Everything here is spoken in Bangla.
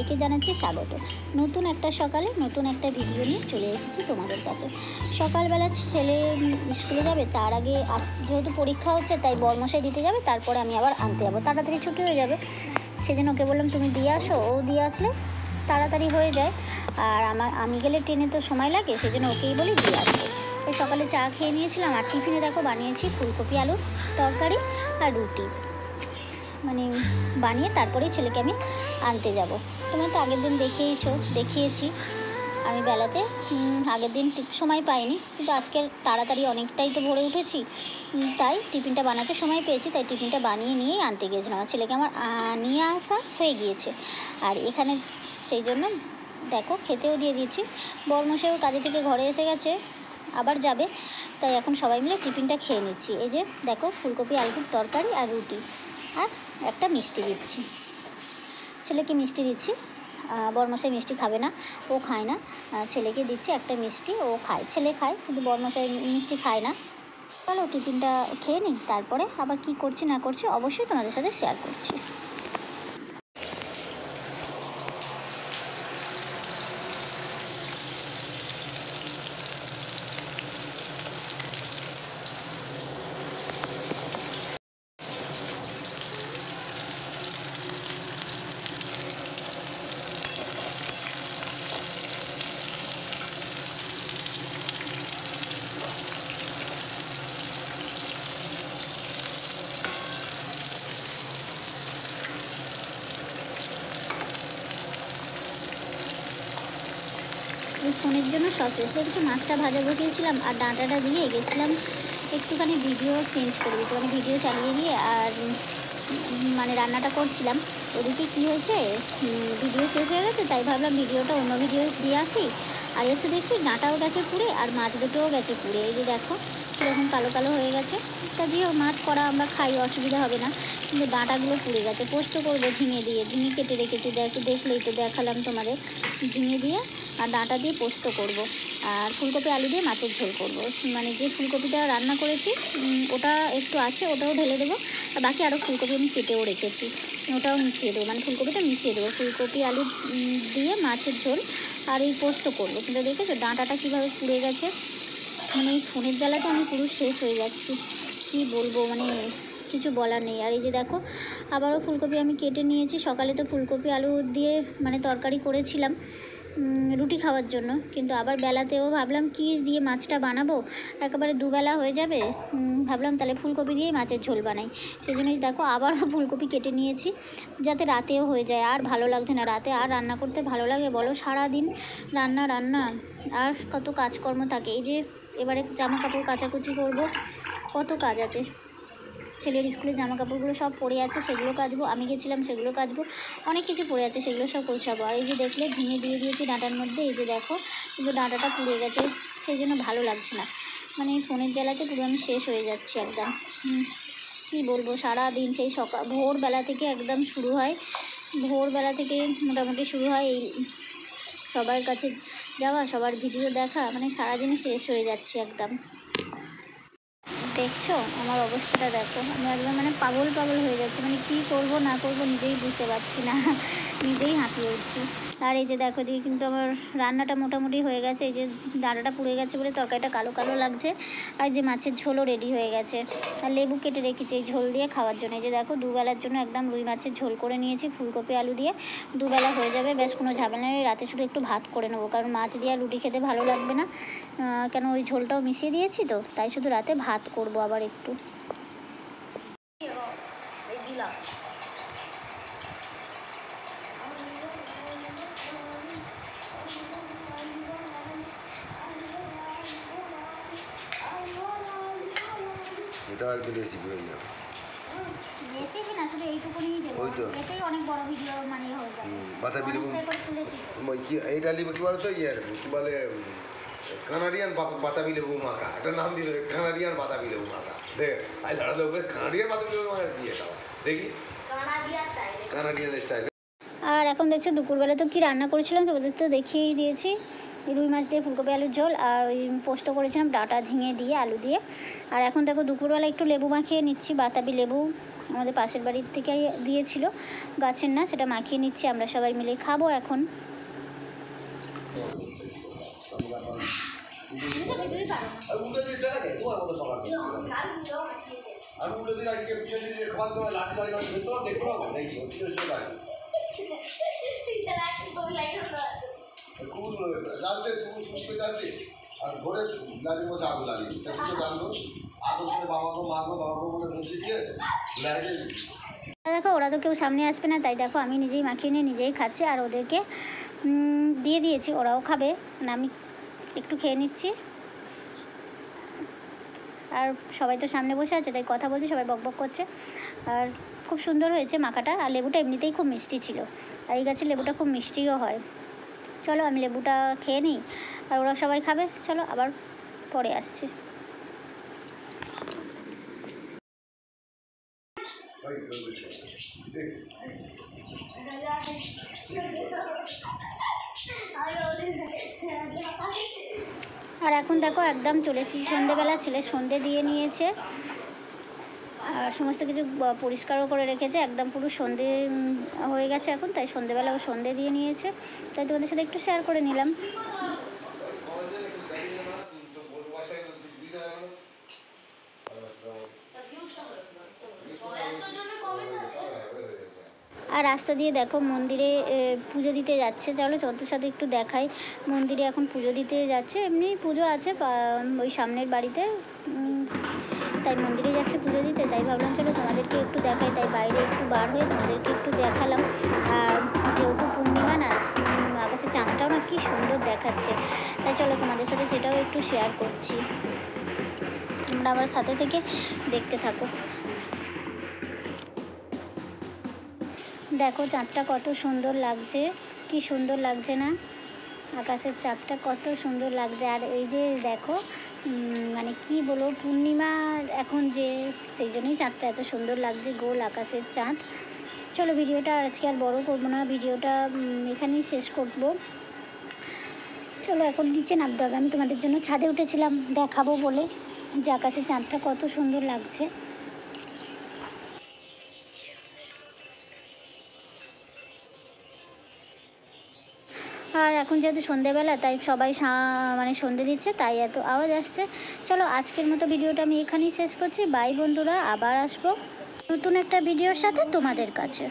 সবাইকে জানাচ্ছি স্বাগত। নতুন একটা সকালে নতুন একটা ভিডিও নিয়ে চলে এসেছি তোমাদের কাছে। সকালবেলা ছেলে স্কুলে যাবে, তার আগে আজ যেহেতু পরীক্ষা হচ্ছে তাই বরমশাই দিতে যাবে, তারপরে আমি আবার আনতে যাবো, তাড়াতাড়ি ছুটি হয়ে যাবে। সেদিন ওকে বললাম তুমি দিয়ে আসো, ও দিয়ে আসলে তাড়াতাড়ি হয়ে যায়। আর আমি গেলে ট্রেনে তো সময় লাগে, সেই জন্য ওকেই বলি দিয়ে আসতে। ওই সকালে চা খেয়ে নিয়েছিলাম, আর টিফিনে দেখো বানিয়েছি ফুলকপি আলুর তরকারি আর রুটি, মানে বানিয়ে তারপরেই ছেলেকে আমি আনতে যাব। তোমরা তো আগের দিন দেখিয়েছি আমি বেলাতে, আগের দিন সময় পাইনি, কিন্তু আজকে তাড়াতাড়ি অনেকটাই তো ভোরে উঠেছি, তাই টিফিনটা বানাতে সময় পেয়েছি, তাই টিফিনটা বানিয়ে নিয়েই আনতে গিয়েছিলাম। আমার ছেলেকে আমার নিয়ে আসা হয়ে গিয়েছে, আর এখানে সেই জন্য দেখো খেতেও দিয়ে দিয়েছি। বরমশাইও কাজে থেকে ঘরে এসে গেছে, আবার যাবে, তাই এখন সবাই মিলে টিফিনটা খেয়ে নিচ্ছি। এই যে দেখো ফুলকপি আলুর তরকারি আর রুটি, আর একটা মিষ্টি দিচ্ছি, ছেলেকে মিষ্টি দিচ্ছি। বরমশাই মিষ্টি খাবে না, ও খায় না, ছেলেকে দিচ্ছি একটা মিষ্টি, ও খায়, ছেলে খায়, কিন্তু বরমশাই মিষ্টি খায় না। চলো টিফিনটা খেয়ে নিই, তারপরে আবার কি করছি না করছি অবশ্যই তোমাদের সাথে শেয়ার করছি। এই ফোনের জন্য সচেষ্ট একটু মাছটা ভাজা বসিয়েছিলাম, আর ডাঁটাটা দিয়ে গেছিলাম একটুখানি ভিডিও চেঞ্জ করে দিতে, মানে ভিডিও চালিয়ে দিয়ে আর মানে রান্নাটা করছিলাম। ওদিকে কী হয়েছে, ভিডিও শেষ হয়ে গেছে, তাই ভাবলাম ভিডিওটা অন্য ভিডিও দিয়ে আসি। আর এসে দেখছি ডাঁটাও গেছে পুড়ে, আর মাছ দুটোও গেছে পুড়ে। এই যে দেখো কীরকম কালো কালো হয়ে গেছে। তা দিয়েও মাছ করা আমরা খাই, অসুবিধা হবে না, কিন্তু ডাঁটাগুলো পুড়ে গেছে। পোস্ত করবো ঝিঙে দিয়ে, ঝিঙে কেটে রেখেছি, দেখলেই তো দেখালাম তোমাদের। ঝিঙে দিয়ে আর ডাঁটা দিয়ে পোস্ত করব, আর ফুলকপি আলু দিয়ে মাছের ঝোল করব। মানে যে ফুলকপিটা রান্না করেছি ওটা একটু আছে, ওটাও ঢেলে দেবো, আর বাকি আরও ফুলকপি আমি কেটেও রেখেছি, ওটাও মিশিয়ে দেবো, মানে ফুলকপিটা মিশিয়ে দেবো। ফুলকপি আলু দিয়ে মাছের ঝোল আর এই পোস্ত করবো। কিন্তু দেখেছো ডাঁটাটা কীভাবে পুড়ে গেছে, মানে এই ফোনের জ্বালাতে আমি পুরো শেষ হয়ে যাচ্ছি, কি বলবো, মানে কিছু বলার নেই। আর এই যে দেখো আবারও ফুলকপি আমি কেটে নিয়েছি। সকালে তো ফুলকপি আলু দিয়ে মানে তরকারি করেছিলাম রুটি খাওয়ার জন্য, কিন্তু আবার বেলাতেও ভাবলাম কি দিয়ে মাছটা বানাবো, একেবারে দুবেলা হয়ে যাবে, ভাবলাম তাহলে ফুলকপি দিয়েই মাছের ঝোল বানাই। সেই জন্যই দেখো আবারও ফুলকপি কেটে নিয়েছি, যাতে রাতেও হয়ে যায়। আর ভালো লাগছে না রাতে আর রান্না করতে, ভালো লাগে বলো? সারাদিন রান্না আর কত কাজকর্ম থাকে। এই যে এবারে জামা কাপড় কাচাকুচি করব, কত কাজ আছে, ছেলের স্কুলের জামা কাপড়গুলো সব পড়ে আছে, সেগুলো কাচবো, আমি গেছিলাম সেগুলো কাচবো, অনেক কিছু পড়ে আছে, সেগুলো সব গোছাবো। আর এই যে দেখলে ঝিঙে দিয়ে দিয়েছি ডাঁটার মধ্যে, এই যে দেখো কিন্তু ডাঁটাটা পুড়ে গেছে, সেই জন্য ভালো লাগছে না, মানে ফোনের জ্বালাতে পুরো আমি শেষ হয়ে যাচ্ছি একদম। কী বলবো, সারাদিন সেই ভোরবেলা থেকে একদম শুরু হয়, ভোরবেলা থেকে মোটামুটি শুরু হয় এই সবার কাছে যাওয়া, সবার ভিডিও দেখা, মানে সারাদিনই শেষ হয়ে যাচ্ছে একদম। দেখছো আমার অবস্থাটা দেখো, আমি একদম মানে পাগল হয়ে যাচ্ছি, মানে কী করবো না করবো নিজেই বুঝতে পারছি না, নিজেই হাঁপিয়ে উঠছি। আর এই যে দেখো দিকে কিন্তু আমার রান্নাটা মোটামুটি হয়ে গেছে, এই যে ডাঁটাটা পুড়ে গেছে বলে তরকারিটা কালো কালো লাগছে, আর যে মাছের ঝোলও রেডি হয়ে গেছে, আর লেবু কেটে রেখেছি এই ঝোল দিয়ে খাওয়ার জন্য। এই যে দেখো দুবেলার জন্য একদম রুই মাছের ঝোল করে নিয়েছি ফুলকপি আলু দিয়ে, দুবেলা হয়ে যাবে, বেশ কোনো ঝামেলা নেই। রাতে শুধু একটু ভাত করে নেবো, কারণ মাছ দিয়ে আর রুটি খেতে ভালো লাগবে না, কেন ওই ঝোলটাও মিশিয়ে দিয়েছি তো, তাই শুধু রাতে ভাত করবো আবার একটু। এটাও একদিন রেসিপি হয়ে যাবে, রেসিপি না শুধু এইটুকুনি দেবো, ওই তো এতেই অনেক বড় ভিডিও মানে হয়ে যাবে। বাতাবি লেবু তুলেছি এইটা লেবু কী বলো তো, কী বলে কানাডিয়ান বাতাবি লেবু মাখা, একটা নাম দিয়ে দেবে কানাডিয়ান বাতাবি লেবু মাখা। দেখ আই লড়া লোক কানাডিয়ান বাতাবি লেবু মাখা কি এটা, দেখি কানাডিয়ান স্টাইল। আর এখন দেখছো দুপুরবেলা তো কী রান্না করেছিলাম তোমাদের তো দেখিয়েই দিয়েছি। রুই মাছ দিয়ে ফুলকপি আলুর ঝোল, আর ওই পোস্ত করেছিলাম ডাঁটা ঝিঙে দিয়ে আলু দিয়ে। আর এখন দেখো দুপুরবেলা একটু লেবু মাখিয়ে নিচ্ছি, বাতাবি লেবু আমাদের পাশের বাড়ির থেকে দিয়েছিল, গাছের না, সেটা মাখিয়ে নিচ্ছি, আমরা সবাই মিলে খাবো এখন। আর ঘরে লাঠির মধ্যে আগুন লাগিয়ে কিছু জানলো আগুন করে বাবাকে মাগো বলে বসে দিয়ে লাইটে। দেখো ওরা তো কেউ সামনে আসবে না, তাই দেখো আমি নিজেই মাখিয়ে নিয়ে নিজেই খাচ্ছি, আর ওদেরকে দিয়ে দিয়েছি, ওরাও খাবে, মানে আমি একটু খেয়ে নিচ্ছি। আর সবাই তো সামনে বসে আছে, তাই কথা বলছি, সবাই বকবক করছে। আর খুব সুন্দর হয়েছে মাখাটা, আর লেবুটা এমনিতেই খুব মিষ্টি ছিল, আর এই গাছের লেবুটা খুব মিষ্টিও হয়। চলো আমি লেবুটা খেয়ে নিই, আর ওরা সবাই খাবে, চলো আবার পরে আসছি। আর এখন দেখো একদম চলে এসেছি সন্ধেবেলা, ছেলে সন্ধে দিয়ে নিয়েছে, আর সমস্ত কিছু পরিষ্কারও করে রেখেছে, একদম পুরো সন্ধে হয়ে গেছে এখন, তাই সন্ধেবেলা ও সন্ধে দিয়ে নিয়েছে, তাই তোমাদের সাথে একটু শেয়ার করে নিলাম। আর রাস্তা দিয়ে দেখো মন্দিরে পুজো দিতে যাচ্ছে, চলো তোমাদের সাথে একটু দেখাই। মন্দিরে এখন পুজো দিতে যাচ্ছে, এমনি পুজো আছে ওই সামনের বাড়িতে, তাই মন্দিরে যাচ্ছে পুজো দিতে, তাই ভাবলাম চলো তোমাদেরকে একটু দেখাই, তাই বাইরে একটু বার হয়ে তোমাদেরকে একটু দেখালাম। আর যেহেতু পূর্ণিমা না, আকাশে চাঁদটাও না কি সুন্দর দেখাচ্ছে, তাই চলো তোমাদের সাথে সেটাও একটু শেয়ার করছি, তোমরা আমার সাথে থেকে দেখতে থাকো। দেখো চাঁদটা কত সুন্দর লাগছে, কি সুন্দর লাগছে না, আকাশের চাঁদটা কত সুন্দর লাগছে। আর এই যে দেখো মানে কি বলবো, পূর্ণিমা এখন যে, সেই জন্যই চাঁদটা এত সুন্দর লাগছে, গোল আকাশের চাঁদ। চলো ভিডিওটা আজকে আর বড় করবো না, ভিডিওটা এখানেই শেষ করবো। চলো এখন নিচে নামতে হবে, আমি তোমাদের জন্য ছাদে উঠেছিলাম দেখাবো বলে যে আকাশের চাঁদটা কত সুন্দর লাগছে। আর এখন যেহেতু সন্ধেবেলা, তাই সবাই মানে সন্ধে দিচ্ছে, তাই এত আওয়াজ আসছে। চলো আজকের মতো ভিডিওটা আমি এখানেই শেষ করছি, বাই বন্ধুরা, আবার আসবো নতুন একটা ভিডিওর সাথে তোমাদের কাছে।